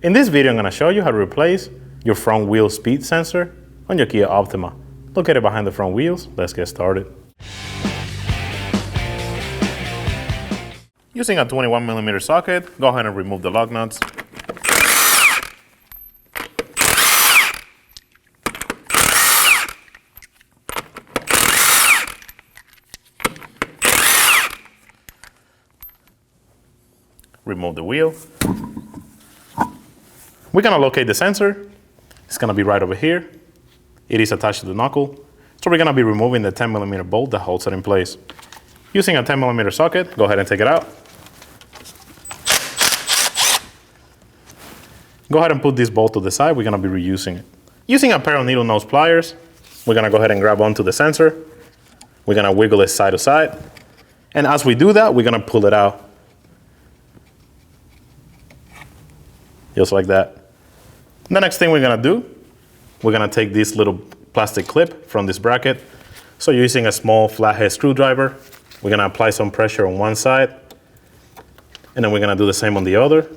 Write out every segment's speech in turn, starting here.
In this video, I'm going to show you how to replace your front wheel speed sensor on your Kia Optima. Located behind the front wheels, let's get started. Using a 21mm socket, go ahead and remove the lug nuts. Remove the wheel. We're going to locate the sensor. It's going to be right over here. It is attached to the knuckle. So we're going to be removing the 10mm bolt that holds it in place. Using a 10mm socket, go ahead and take it out. Go ahead and put this bolt to the side. We're going to be reusing it. Using a pair of needle nose pliers, we're going to go ahead and grab onto the sensor. We're going to wiggle it side to side. And as we do that, we're going to pull it out. Just like that. The next thing we're going to do, we're going to take this little plastic clip from this bracket. So you're using a small flathead screwdriver. We're going to apply some pressure on one side. And then we're going to do the same on the other.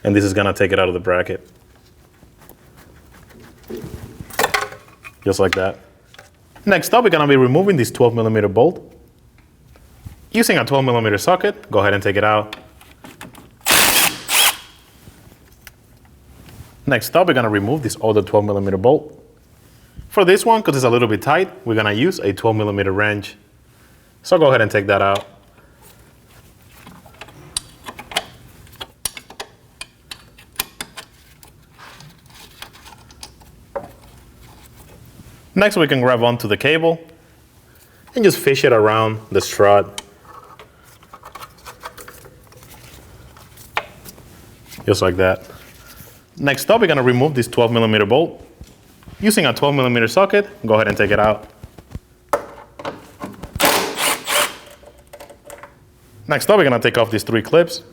And this is going to take it out of the bracket. Just like that. Next up, we're going to be removing this 12mm bolt. Using a 12mm socket, go ahead and take it out. Next up, we're going to remove this other 12mm bolt. For this one, because it's a little bit tight, we're going to use a 12mm wrench. So go ahead and take that out. Next, we can grab onto the cable and just fish it around the strut. Just like that. Next up, we're going to remove this 12mm bolt. Using a 12mm socket, go ahead and take it out. Next up, we're going to take off these 3 clips.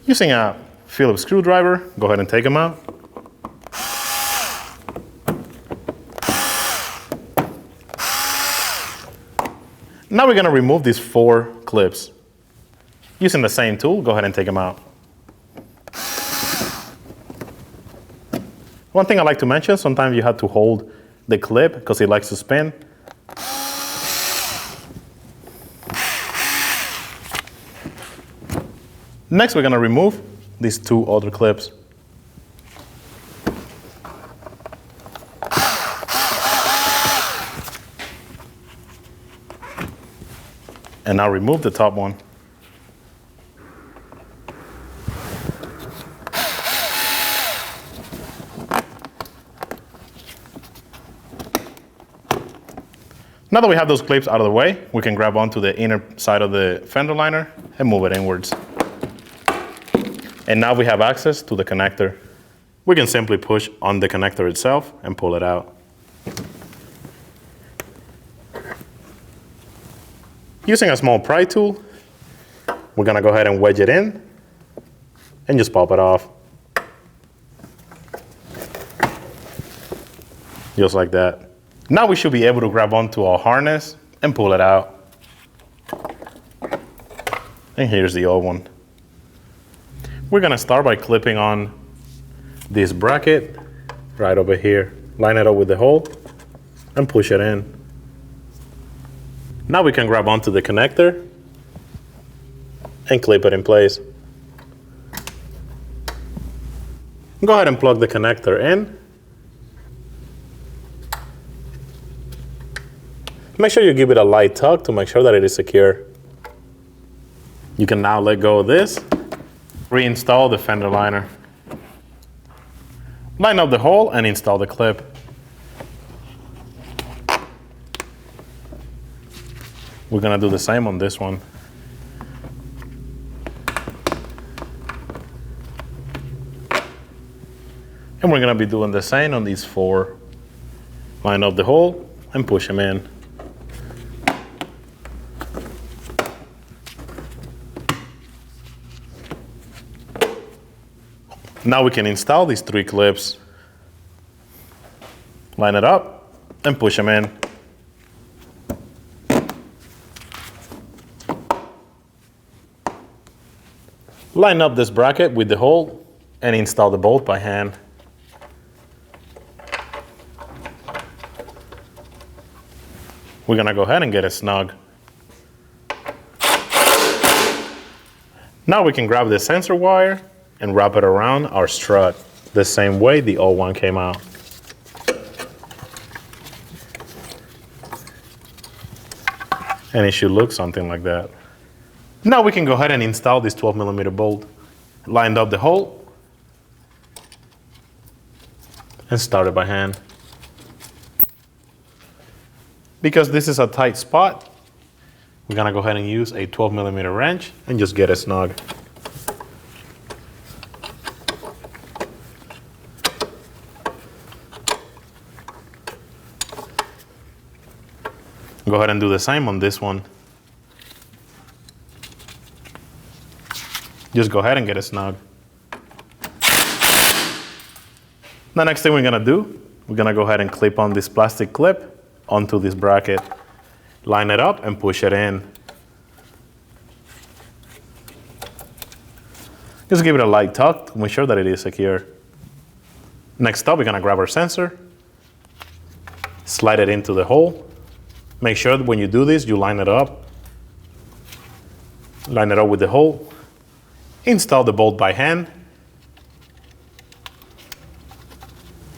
Using a Phillips screwdriver, go ahead and take them out. Now we're going to remove these 4 clips. Using the same tool, go ahead and take them out. One thing I like to mention, sometimes you have to hold the clip because it likes to spin. Next, we're going to remove these 2 other clips. And now remove the top one. Now that we have those clips out of the way, we can grab onto the inner side of the fender liner and move it inwards. And now we have access to the connector. We can simply push on the connector itself and pull it out. Using a small pry tool, we're going to go ahead and wedge it in and just pop it off. Just like that. Now we should be able to grab onto our harness and pull it out. And here's the old one. We're going to start by clipping on this bracket right over here. Line it up with the hole and push it in. Now we can grab onto the connector and clip it in place. Go ahead and plug the connector in. Make sure you give it a light tug to make sure that it is secure. You can now let go of this. Reinstall the fender liner. Line up the hole and install the clip. We're going to do the same on this one. And we're going to be doing the same on these 4. Line up the hole and push them in. Now we can install these 3 clips. Line it up and push them in. Line up this bracket with the hole and install the bolt by hand. We're gonna go ahead and get it snug. Now we can grab the sensor wire and wrap it around our strut the same way the old one came out. And it should look something like that. Now we can go ahead and install this 12mm bolt. Lined up the hole and start it by hand. Because this is a tight spot, we're gonna go ahead and use a 12mm wrench and just get it snug. Go ahead and do the same on this one. Just go ahead and get it snug. The next thing we're gonna do, we're gonna go ahead and clip on this plastic clip onto this bracket. Line it up and push it in. Just give it a light tug to make sure that it is secure. Next up, we're gonna grab our sensor, slide it into the hole. Make sure that when you do this, you line it up. Line it up with the hole. Install the bolt by hand.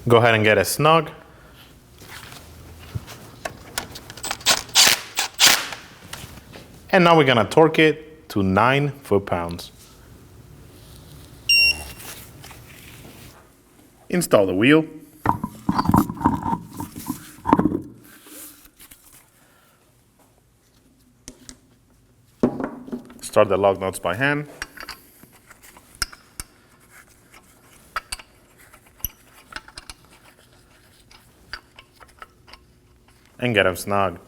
Go ahead and get it snug. And now we're gonna torque it to 9 foot-pounds. Install the wheel. Start the lug nuts by hand. And get them snug.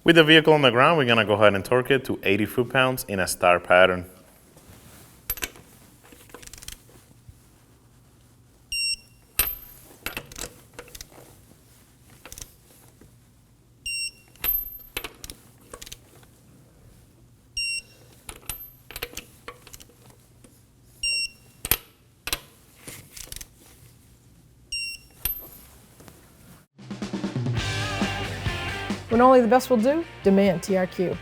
With the vehicle on the ground, we're gonna go ahead and torque it to 80 foot-pounds in a star pattern. When only the best will do, demand TRQ.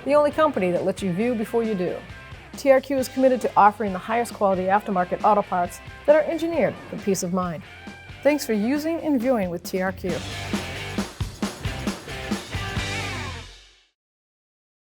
The only company that lets you view before you do. TRQ is committed to offering the highest quality aftermarket auto parts that are engineered for peace of mind. Thanks for using and viewing with TRQ.